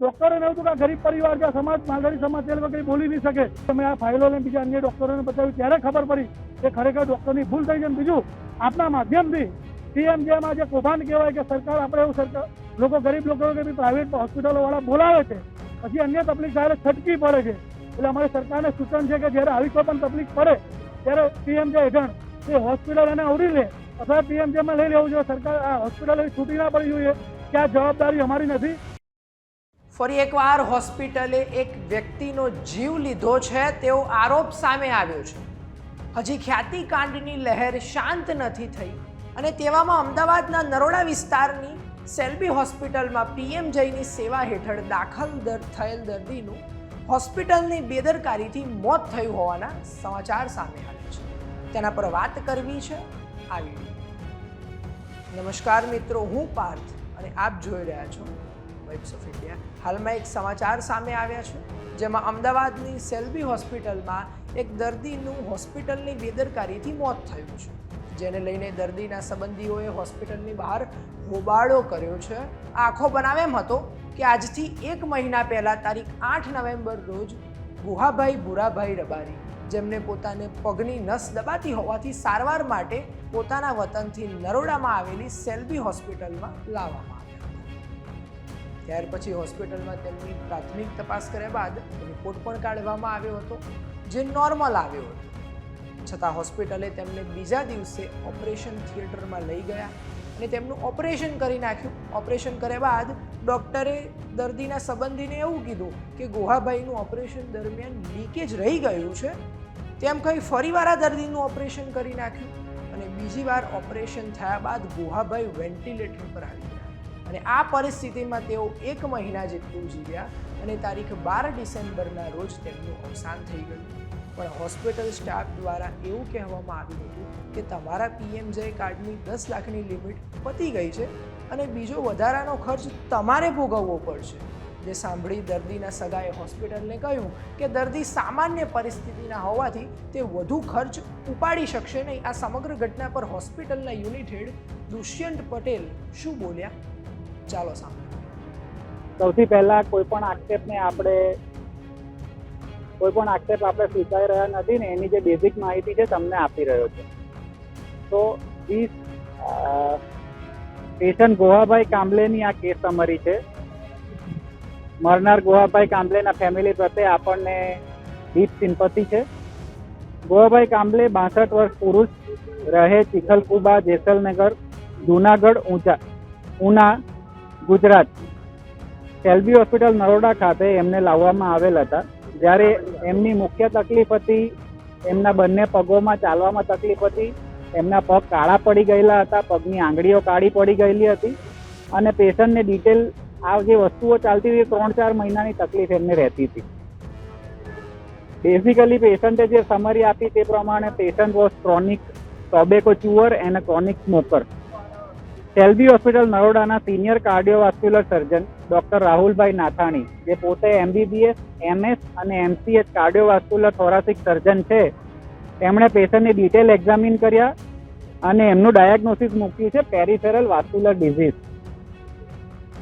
ડોક્ટરોને એવું હતું કે ગરીબ પરિવાર કે સમાજ માલધારી સમાજ તે લોકો કંઈ બોલી નહીં શકે. તમે આ ફાઇલો લઈને બીજા અન્ય ડોક્ટરોને બતાવ્યું ત્યારે ખબર પડી કે ખરેખર ડોક્ટરની ભૂલ થઈ છે. બીજું આપના માધ્યમથી પીએમજેમાં જે કૌભાંડ કહેવાય કે સરકાર આપણે એવું સરકાર લોકો ગરીબ લોકો કે પ્રાઇવેટ હોસ્પિટલો વાળા બોલાવે છે, પછી અન્ય તકલીફ ત્યારે છટકી પડે છે. એટલે અમારી સરકારને સૂચન છે કે જ્યારે આવી કોઈ પણ તકલીફ પડે ત્યારે પીએમજે હેઠળ એ હોસ્પિટલ એને આવરી લે અથવા પીએમજેમાં લઈ લેવું જોઈએ. સરકાર આ હોસ્પિટલ છૂટી ના પડી જોઈએ કે આ જવાબદારી અમારી નથી. ફરી એકવાર હોસ્પિટલે એક વ્યક્તિનો જીવ લીધો છે તેવો આરોપ સામે આવ્યો છે. હજી ખ્યાતિકાંડની લહેર શાંત નથી થઈ અને તેવામાં અમદાવાદના નરોડા વિસ્તારની સેલ્બી હોસ્પિટલમાં પીએમજેની સેવા હેઠળ દાખલ થયેલ દર્દીનું હોસ્પિટલની બેદરકારીથી મોત થયું હોવાના સમાચાર સામે આવ્યા છે. તેના પર વાત કરવી છે આ વિડીયો. નમસ્કાર મિત્રો, હું પાર્થ અને આપ જોઈ રહ્યા છો વાઇબ્સ ઓફ ઇન્ડિયા. હાલમાં એક સમાચાર સામે આવ્યા છે જેમાં અમદાવાદની સેલ્બી હોસ્પિટલમાં એક દર્દીનું હોસ્પિટલની બેદરકારીથી મોત થયું છે, જેને લઈને દર્દીના સંબંધીઓએ હોસ્પિટલની બહાર હોબાળો કર્યો છે. આખો બનાવ એમ હતો કે આજથી 1 મહિના પહેલાં તારીખ 8 નવેમ્બર રોજ ગુહાભાઈ ભૂરાભાઈ રબારી, જેમને પોતાને પગની નસ દબાતી હોવાથી સારવાર માટે પોતાના વતનથી નરોડામાં આવેલી સેલ્બી હોસ્પિટલમાં લાવવામાં ત્યાર પછી હોસ્પિટલમાં તેમની પ્રાથમિક તપાસ કર્યા બાદ રિપોર્ટ પણ કાઢવામાં આવ્યો હતો, જે નોર્મલ આવ્યો હતો. છતાં હોસ્પિટલે તેમને બીજા દિવસે ઓપરેશન થિયેટરમાં લઈ ગયા અને તેમનું ઓપરેશન કરી નાખ્યું. ઓપરેશન કર્યા બાદ ડૉક્ટરે દર્દીના સંબંધીને એવું કીધું કે ગુહાભાઈનું ઓપરેશન દરમિયાન લીકેજ રહી ગયું છે. તેમ કહી ફરીવાર આ દર્દીનું ઓપરેશન કરી નાખ્યું અને બીજી વાર ઓપરેશન થયા બાદ ગુહાભાઈ વેન્ટિલેટર પર આવી ગયા અને આ પરિસ્થિતિમાં તેઓ 1 મહિના જેટલું જીવ્યા અને તારીખ 12 ડિસેમ્બરના રોજ તેમનું અવસાન થઈ ગયું. પણ હોસ્પિટલ સ્ટાફ દ્વારા એવું કહેવામાં આવ્યું હતું કે તમારા પીએમજે કાર્ડની 10 લાખની લિમિટ પતી ગઈ છે અને બીજો વધારાનો ખર્ચ તમારે ભોગવવો પડશે. જે સાંભળી દર્દીના સગાએ હોસ્પિટલને કહ્યું કે દર્દી સામાન્ય પરિસ્થિતિના હોવાથી તે વધુ ખર્ચ ઉપાડી શકશે નહીં. આ સમગ્ર ઘટના પર હોસ્પિટલના યુનિટ હેડ દુષ્યંત પટેલ શું બોલ્યા, ચાલો સાંભળો. સૌથી પહેલા કોઈ પણ આક્ષેપ આપણે સ્વીકારી રહ્યા નથી ને એની જે બેઝિક માહિતી છે તમને આપી રહ્યો છે. તો પેશન્ટ ગોહાભાઈ કાંબલેની આ કેસ સમરી છે. મરનાર ગોહાભાઈ કાંબલેના ફેમિલી પ્રત્યે આપણને ડીપ સિમ્પથી છે. ગોહાભાઈ કાંબલે 62 વર્ષ પુરુષ, રહે ચિખલકુબા, જેસલનગર, જુનાગઢ, ઉના, ગુજરાત. સેલ્બી હોસ્પિટલ નરોડા ખાતે એમને લાવવામાં આવેલ હતા. જ્યારે એમની મુખ્ય તકલીફ હતી, એમના બંને પગોમાં ચાલવામાં તકલીફ હતી, એમના પગ કાળા પડી ગયેલા હતા, પગની આંગળીઓ કાળી પડી ગયેલી હતી અને પેશન્ટને ડિટેલ આ જે વસ્તુઓ ચાલતી હતી 3-4 મહિનાની તકલીફ એમને રહેતી હતી. બેઝિકલી પેશન્ટે જે સમરી આપી તે પ્રમાણે patient was chronic tobacco chewer and chronic smoker. Shelby hospital નરોડાના senior cardiovascular surgeon doctor Rahulbhai Nathani, જે પોતે MBBS, MS અને MCH કાર્ડિયોવાસ્ક્યુલર થોરાસિક સર્જન છે, તેમણે પેશન્ટની ડિટેલ એક્ઝામિન કર્યા અને એમનું ડાયગ્નોસિસ મૂક્યું છે પેરિફેરલ વાસ્ક્યુલર ડિઝીઝ.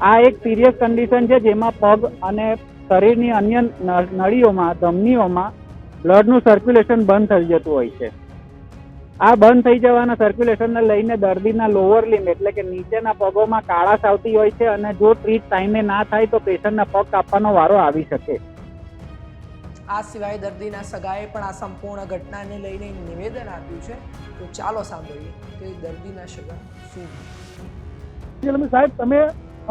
આ એક સિરિયસ કન્ડિશન છે જેમાં પગ અને શરીરની અન્ય નળીઓમાં, ધમનીઓમાં બ્લડનું સર્ક્યુલેશન બંધ થઈ જતું હોય છે. આ બંધ થઈ જવાના સર્ક્યુલેશનને લઈને દર્દીના લોઅર લિમ્બ એટલે કે નીચેના પગોમાં કાળાશ આવતી હોય છે અને જો ટ્રીટ ટાઈમે ના થાય તો પેશન્ટના પગ કાપવાનો વારો આવી શકે. આ સિવાય દર્દીના સગાએ પણ આ સંપૂર્ણ ઘટનાને લઈને નિવેદન આપ્યું છે. તો ચાલો સાંભળીએ કે દર્દીના સગા શું. સાહેબ,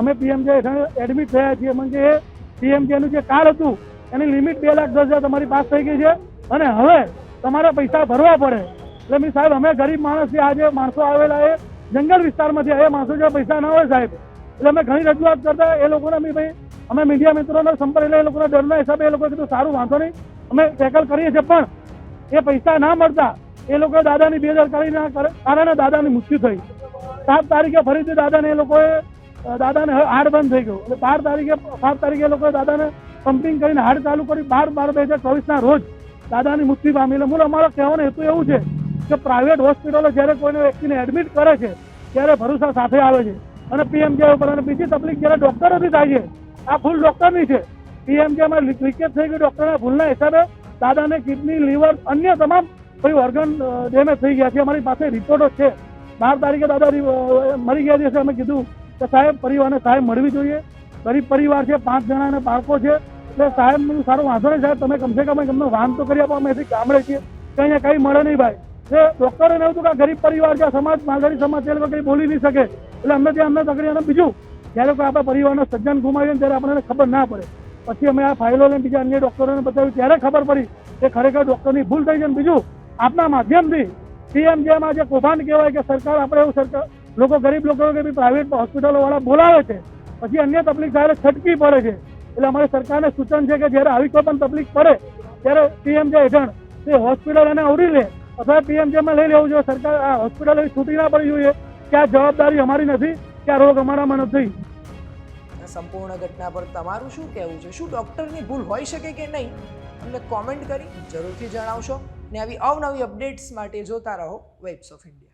અમે પીએમજે હેઠળ એડમિટ થયા છીએ. મને પીએમજેનું જે કાર્ડ હતું એની લિમિટ 2,10,000 તમારી પાસ થઈ ગઈ છે અને હવે તમારે પૈસા ભરવા પડે. એટલે સાહેબ, અમે ગરીબ માણસ છીએ. આજે માણસો આવેલા એ જંગલ વિસ્તારમાંથી, એ માણસો જો પૈસા ના હોય સાહેબ, એટલે અમે ઘણી રજૂઆત કરતા એ લોકોને અમે મીડિયા મિત્રોનો સંપર્ક એટલે એ લોકોના ડરના હિસાબે એ લોકોએ કીધું સારું વાંધો નહીં, અમે ટેકલ કરીએ છીએ. પણ એ પૈસા ના મળતા એ લોકો દાદાની બેદરકારીના કારણે દાદાની મૃત્યુ થઈ. 7 તારીખે ફરીથી દાદાને હાર્ટ બંધ થઈ ગયું. એટલે 5 તારીખે એ લોકોએ દાદાને પમ્પિંગ કરીને હાર્ટ ચાલુ કરી. 12/12/2024 રોજ દાદાની મૃત્યુ પામી. એટલે મૂળ અમારો કહેવાનો હેતુ એવું છે કે પ્રાઇવેટ હોસ્પિટલો જ્યારે કોઈને વ્યક્તિને એડમિટ કરે છે ત્યારે ભરોસા સાથે આવે છે અને પીએમજે ઉપર. અને બીજી તકલીફ જ્યારે ડૉક્ટરોથી થાય છે આ ભૂલ ડોક્ટરની છે. પીએમજેમાં લીકેજ થઈ ગયું ડોક્ટરના ભૂલના હિસાબે દાદાને કિડની, લીવર, અન્ય તમામ કોઈ ઓર્ગન ડેમેજ થઈ ગયા છે. અમારી પાસે રિપોર્ટો છે. 12 તારીખે દાદા મરી ગયા છે. અમે કીધું કે સાહેબ પરિવારને સહાય મળવી જોઈએ. ગરીબ પરિવાર છે, 5 જણાના બાળકો છે, એટલે સાહેબ સારો વાંધો નહીં સાહેબ, તમે કમસે કમ અમને વાહન તો કરી આપો. અમે અહીંથી ગામડે છીએ, કંઈ કંઈ મળે નહીં ભાઈ. ડોક્ટરોને એવું હતું કે ગરીબ પરિવાર છે, સમાજ માલધારી સમાજ છે, એ લોકો કંઈ બોલી નહીં શકે, એટલે અમને ત્યાં અમને તકડી. અને બીજું જ્યારે કોઈ આપણા પરિવારના સજ્જન ગુમાવીએ ત્યારે આપણને ખબર ના પડે. પછી અમે આ ફાઇલો લઈને બીજા અન્ય ડોક્ટરોને બતાવ્યું ત્યારે ખબર પડી કે ખરેખર ડોક્ટરની ભૂલ થઈ છે. અને બીજું આપના માધ્યમથી પીએમજેમાં જે કૌભાંડ કહેવાય કે સરકાર, આપણે એવું સરકાર લોકો ગરીબ લોકો કે બી પ્રાઇવેટ હોસ્પિટલો વાળા બોલાવે છે, પછી અન્ય તકલીફ થાય છટકી પડે છે. એટલે અમારી સરકારને સૂચન છે કે જ્યારે આવી કોઈ પણ તકલીફ પડે ત્યારે પીએમજે હેઠળ તે હોસ્પિટલ એને આવરી લે અથવા પીએમજેમાં લઈ લેવું જોઈએ. સરકાર આ હોસ્પિટલ એવી છૂટી ના પડી જોઈએ કે આ જવાબદારી અમારી નથી, કે આ રોગ અમારામાં નથી. સંપૂર્ણ ઘટના પર તમારું શું કહેવું છે? શું ડૉક્ટરની ભૂલ હોઈ શકે કે નહીં? અમને કોમેન્ટ કરી જરૂરથી જણાવશો. ને આવી અવનવી અપડેટ્સ માટે જોતા રહો વેબ્સ ઓફ ઇન્ડિયા.